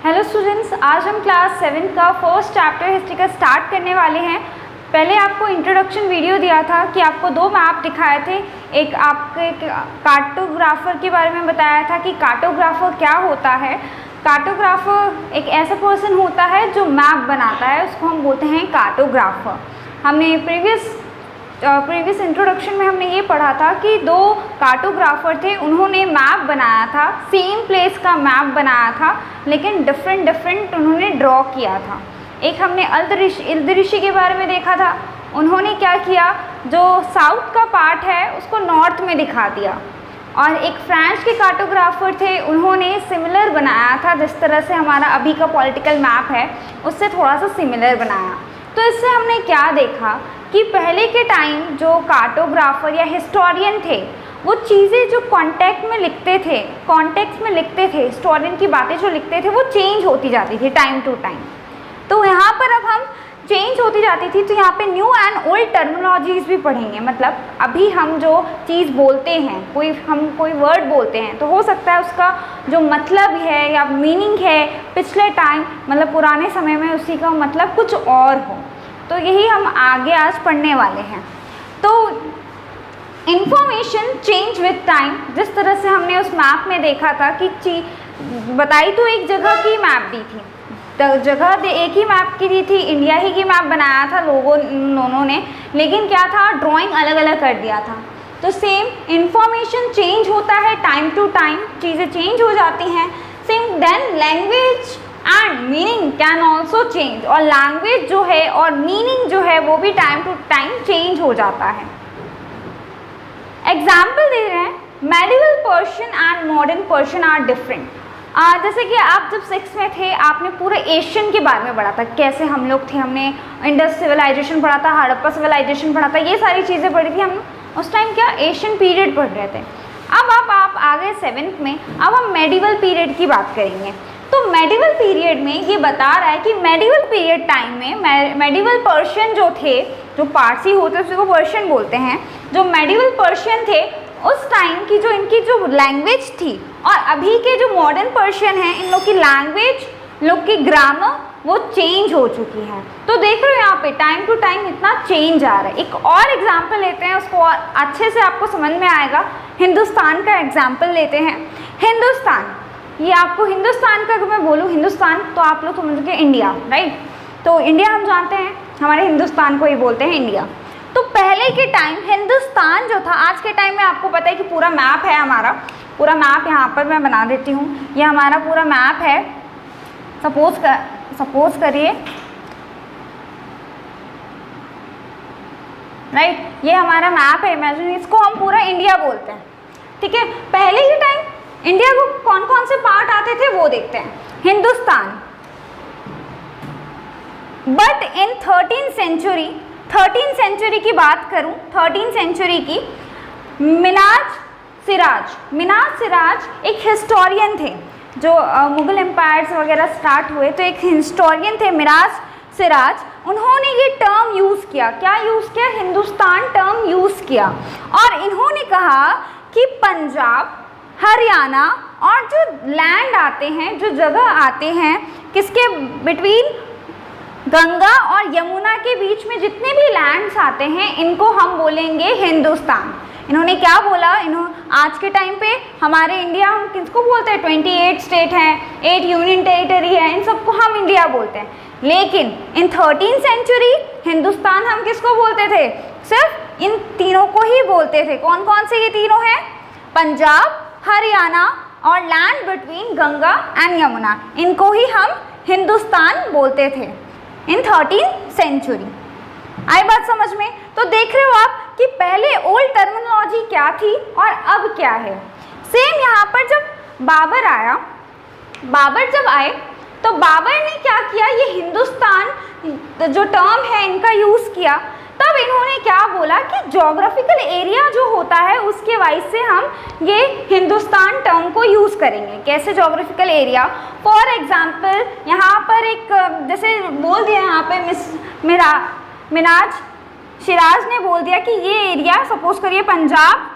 Hello students, आज हम class 7 का फर्स्ट चैप्टर हिस्ट्री का स्टार्ट करने वाले हैं। पहले आपको इंट्रोडक्शन वीडियो दिया था कि आपको दो मैप दिखाए थे। एक आपके कार्टोग्राफर के बारे में बताया था कि कार्टोग्राफर क्या होता है। कार्टोग्राफर एक ऐसा पर्सन होता है जो मैप बनाता है, उसको हम बोलते हैं कार्टोग्राफर। हमने प्रीवियस इंट्रोडक्शन में हमने ये पढ़ा था कि दो कार्टोग्राफर थे, उन्होंने मैप बनाया था, सेम प्लेस का मैप बनाया था, लेकिन डिफरेंट उन्होंने ड्रॉ किया था। एक हमने इल्दरिशी के बारे में देखा था। उन्होंने क्या किया, जो साउथ का पार्ट है उसको नॉर्थ में दिखा दिया। और एक फ्रांस के कार्टोग्राफर थे, उन्होंने सिमिलर बनाया था, जिस तरह से हमारा अभी का पॉलिटिकल मैप है उससे थोड़ा सा सिमिलर बनाया। तो इससे हमने क्या देखा कि पहले के टाइम जो कार्टोग्राफर या हिस्टोरियन थे वो चीज़ें जो कॉन्टेक्स्ट में लिखते थे, हिस्टोरियन की बातें जो लिखते थे वो चेंज होती जाती थी टाइम टू टाइम। तो यहाँ पर अब हम चेंज होती जाती थी, तो यहाँ पे न्यू एंड ओल्ड टर्मिनोलॉजीज़ भी पढ़ेंगे। मतलब अभी हम जो चीज़ बोलते हैं, हम कोई वर्ड बोलते हैं, तो हो सकता है उसका जो मतलब है या मीनिंग है पिछले टाइम मतलब पुराने समय में उसी का मतलब कुछ और हो। तो यही हम आगे आज पढ़ने वाले हैं। तो इंफॉर्मेशन चेंज विद टाइम, जिस तरह से हमने उस मैप में देखा था कि बताई तो एक जगह की मैप दी थी, तो जगह एक ही मैप की दी थी, इंडिया ही की मैप बनाया था लोगों ने, लेकिन क्या था, ड्राइंग अलग अलग कर दिया था। तो सेम इंफॉर्मेशन चेंज होता है टाइम टू टाइम, चीज़ें चेंज हो जाती हैं। Same then language and meaning can also change, और लैंग्वेज जो है और मीनिंग जो है वो भी टाइम टू टाइम चेंज हो जाता है। एग्जाम्पल दे रहे हैं, medieval Persian and modern Persian are different. जैसे कि आप जब 6 में थे आपने पूरे एशियन के बारे में पढ़ा था, कैसे हम लोग थे, हमने इंडस सिविलाइजेशन पढ़ा था, हड़प्पा सिविलाइजेशन पढ़ा था, ये सारी चीज़ें पढ़ी थी हम उस टाइम। क्या एशियन पीरियड पढ़ रहे थे। अब आप आ गए 7th में, अब हम मेडिवल पीरियड की बात करेंगे। तो मेडिवल पीरियड में ये बता रहा है कि मेडिवल पीरियड टाइम में मेडिवल पर्शियन जो थे, जो पारसी होते उसको पर्शियन बोलते हैं, जो मेडिवल पर्शियन थे उस टाइम की जो इनकी जो लैंग्वेज थी और अभी के जो मॉडर्न पर्शियन हैं, इन लोग की लैंग्वेज, लोग की ग्रामर वो चेंज हो चुकी है। तो देख रहे हो यहाँ पे टाइम टू टाइम इतना चेंज आ रहा है। एक और एग्जाम्पल लेते हैं, उसको और अच्छे से आपको समझ में आएगा। हिंदुस्तान का एग्जाम्पल लेते हैं। हिंदुस्तान, ये आपको हिंदुस्तान का अगर मैं बोलूँ हिंदुस्तान तो आप लोग समझोगे इंडिया, राइट। तो इंडिया हम जानते हैं, हमारे हिंदुस्तान को ही बोलते हैं इंडिया। तो पहले के टाइम हिंदुस्तान जो था, आज के टाइम में आपको पता है कि पूरा मैप है हमारा, पूरा मैप यहाँ पर मैं बना देती हूँ। ये हमारा पूरा मैप है। सपोज करिए, राइट, ये हमारा मैप है, इमेजिन, इसको हम पूरा इंडिया बोलते हैं, ठीक है। पहले के टाइम इंडिया को कौन कौन से पार्ट आते थे वो देखते हैं। Hindustan, but in 13th century की बात करूं, 13th सेंचुरी की, मिनाज सिराज एक हिस्टोरियन थे। जो मुगल एम्पायर्स वगैरह स्टार्ट हुए तो एक हिस्टोरियन थे मिनाज सिराज, उन्होंने ये टर्म यूज़ किया। क्या यूज़ किया? हिंदुस्तान टर्म यूज़ किया। और इन्होंने कहा कि पंजाब, हरियाणा और जो लैंड आते हैं, जो जगह आते हैं, किसके बिटवीन, गंगा और यमुना के बीच में जितने भी लैंड्स आते हैं, इनको हम बोलेंगे हिंदुस्तान। इन्होंने क्या बोला, आज के टाइम पे हमारे इंडिया हम किसको बोलते हैं, 28 स्टेट हैं, 8 यूनियन टेरिटरी है, इन सबको हम इंडिया बोलते हैं। लेकिन इन 13th सेंचुरी हिंदुस्तान हम किसको बोलते थे? सिर्फ इन तीनों को ही बोलते थे। कौन कौन से ये तीनों हैं? पंजाब, हरियाणा और land between Ganga and Yamuna, इनको ही हम हिंदुस्तान बोलते थे इन 13th सेंचुरी। आई बात समझ में? तो देख रहे हो आप कि पहले ओल्ड टर्मिनोलॉजी क्या थी और अब क्या है। सेम यहाँ पर जब बाबर जब आए तो बाबर ने क्या किया, ये हिंदुस्तान जो टर्म है इनका यूज़ किया। तब इन्होंने क्या बोला कि ज्योग्राफिकल एरिया जो होता है उसके वाइज से हम ये हिंदुस्तान टर्म को यूज़ करेंगे। कैसे ज्योग्राफिकल एरिया? फॉर एग्जांपल यहाँ पर एक जैसे बोल दिया, यहाँ पे मिनाज सिराज ने बोल दिया कि ये एरिया, सपोज करिए पंजाब,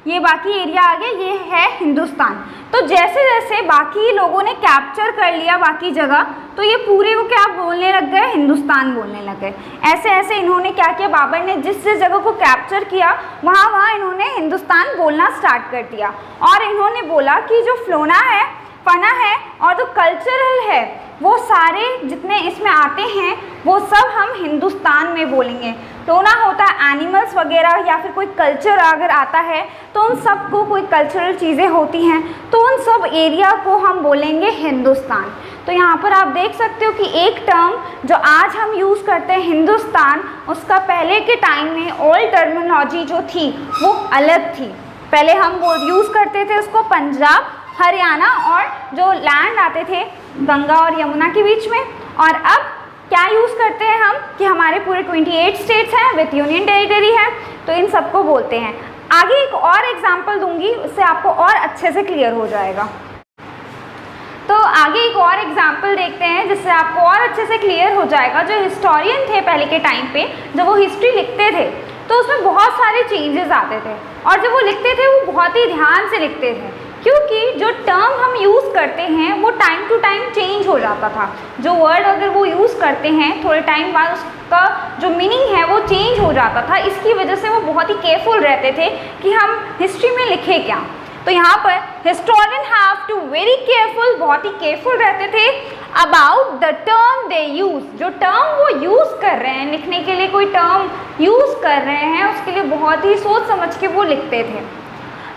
ये बाकी एरिया आ गया, ये है हिंदुस्तान। तो जैसे जैसे बाकी लोगों ने कैप्चर कर लिया बाकी जगह, तो ये पूरे को क्या बोलने लग गए, हिंदुस्तान बोलने लग गए। ऐसे ऐसे इन्होंने क्या किया, बाबर ने जिस जिस जगह को कैप्चर किया वहाँ वहाँ इन्होंने हिंदुस्तान बोलना स्टार्ट कर दिया। और इन्होंने बोला कि जो फ्लोना है, फना है और जो कल्चरल है, वो सारे जितने इसमें आते हैं वो सब हम हिंदुस्तान में बोलेंगे। फ्लोना होता है एनिमल्स वगैरह या फिर कोई कल्चर अगर आता है तो उन सब को कोई कल्चरल चीज़ें होती हैं तो उन सब एरिया को हम बोलेंगे हिंदुस्तान। तो यहाँ पर आप देख सकते हो कि एक टर्म जो आज हम यूज़ करते हैं हिंदुस्तान, उसका पहले के टाइम में ओल्ड टर्मिनोलॉजी जो थी वो अलग थी। पहले हम वो यूज़ करते थे उसको पंजाब, हरियाणा और जो लैंड आते थे गंगा और यमुना के बीच में, और अब क्या यूज़ करते हैं हम कि हमारे पूरे 28 स्टेट्स हैं विथ यूनियन टेरिटरी है, तो इन सबको बोलते हैं। आगे एक और एग्जांपल दूंगी, उससे आपको और अच्छे से क्लियर हो जाएगा। तो आगे एक और एग्जांपल देखते हैं जिससे आपको और अच्छे से क्लियर हो जाएगा। जो हिस्टोरियन थे पहले के टाइम पे, जब वो हिस्ट्री लिखते थे तो उसमें बहुत सारे चेंजेस आते थे, और जब वो लिखते थे वो बहुत ही ध्यान से लिखते थे, क्योंकि जो टर्म हम यूज़ करते हैं वो टाइम टू टाइम चेंज हो जाता था। जो वर्ड अगर वो यूज़ करते हैं थोड़े टाइम बाद उसका जो मीनिंग है वो चेंज हो जाता था। इसकी वजह से वो बहुत ही केयरफुल रहते थे कि हम हिस्ट्री में लिखें क्या। तो यहाँ पर historian have to very careful, बहुत ही केयरफुल रहते थे about the term they use. जो टर्म वो यूज़ कर रहे हैं, लिखने के लिए कोई टर्म यूज़ कर रहे हैं, उसके लिए बहुत ही सोच समझ के वो लिखते थे।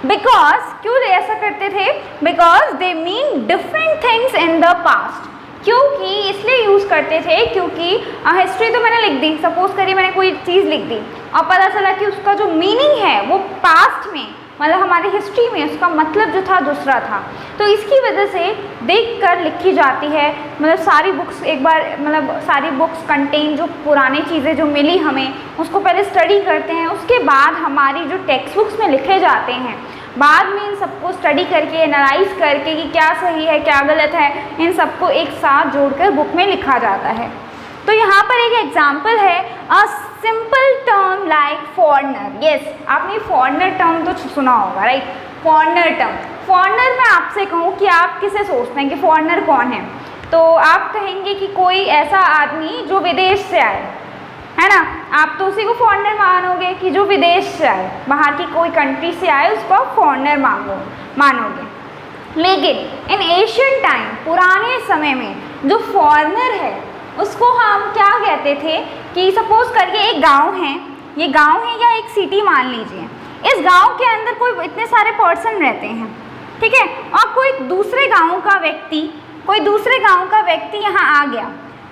बिकॉज क्यों ऐसा करते थे, because they mean different things in the past. क्योंकि इसलिए यूज़ करते थे क्योंकि हिस्ट्री तो मैंने लिख दी, सपोज करिए मैंने कोई चीज़ लिख दी और पता चला कि उसका जो मीनिंग है वो पास्ट में, मतलब हमारी हिस्ट्री में उसका मतलब जो था दूसरा था। तो इसकी वजह से देखकर लिखी जाती है, मतलब सारी बुक्स एक बार, मतलब सारी बुक्स कंटेन जो पुरानी चीज़ें जो मिली हमें उसको पहले स्टडी करते हैं, उसके बाद हमारी जो टेक्स्ट बुक्स में लिखे जाते हैं, बाद में इन सबको स्टडी करके एनालाइज करके कि क्या सही है क्या गलत है, इन सबको एक साथ जोड़कर बुक में लिखा जाता है। तो यहाँ पर एक एग्जाम्पल है, a simple term like foreigner. Yes, आपने फॉरेनर टर्म तो सुना होगा, राइट। फॉरेनर टर्म, फॉरेनर मैं आपसे कहूँ कि आप किसे सोचते हैं कि फॉरेनर कौन है, तो आप कहेंगे कि कोई ऐसा आदमी जो विदेश से आए, है ना। आप तो उसी को फॉरेनर मानोगे कि जो विदेश से आए, बाहर की कोई कंट्री से आए, उसको आप फॉरेनर मानोगे। लेकिन इन एशियन टाइम, पुराने समय में जो फॉरेनर है उसको हम क्या कहते थे कि सपोज करिए एक गांव है, ये गांव है या एक सिटी मान लीजिए, इस गांव के अंदर कोई इतने सारे पर्सन रहते हैं, ठीक है, और कोई दूसरे गांव का व्यक्ति यहाँ आ गया,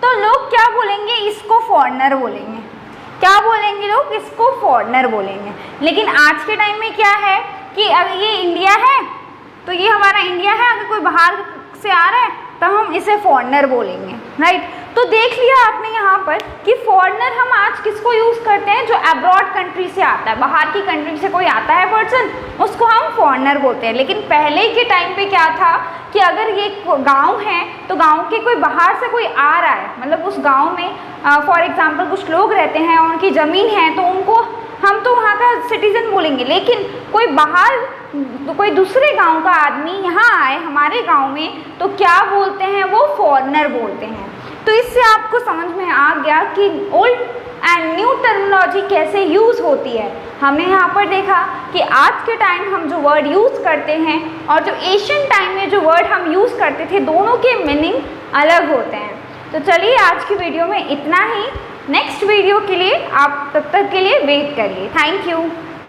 तो लोग क्या बोलेंगे, इसको फॉरेनर बोलेंगे। क्या बोलेंगे लोग, इसको फॉरेनर बोलेंगे। लेकिन आज के टाइम में क्या है कि अगर ये इंडिया है तो ये हमारा इंडिया है, अगर कोई बाहर से आ रहा है तो हम इसे फॉरेनर बोलेंगे, राइट। तो देख लिया आपने यहाँ पर कि फॉरेनर हम आज किसको यूज़ करते हैं, जो अब्रॉड कंट्री से आता है, बाहर की कंट्री से कोई आता है पर्सन, उसको हम फॉरेनर बोलते हैं। लेकिन पहले के टाइम पे क्या था कि अगर ये गांव है तो गांव के कोई बाहर से कोई आ रहा है, मतलब उस गांव में फॉर एग्जांपल कुछ लोग रहते हैं, उनकी ज़मीन है, तो उनको हम तो वहाँ का सिटीज़न बोलेंगे। लेकिन कोई बाहर, तो कोई दूसरे गांव का आदमी यहाँ आए हमारे गांव में, तो क्या बोलते हैं, वो फॉरेनर बोलते हैं। तो इससे आपको समझ में आ गया कि ओल्ड एंड न्यू टर्मिनोलॉजी कैसे यूज़ होती है। हमने यहाँ पर देखा कि आज के टाइम हम जो वर्ड यूज़ करते हैं और जो एशियन टाइम में जो वर्ड हम यूज़ करते थे, दोनों के मीनिंग अलग होते हैं। तो चलिए आज की वीडियो में इतना ही। नेक्स्ट वीडियो के लिए आप तब तक के लिए वेट करिए। Thank you.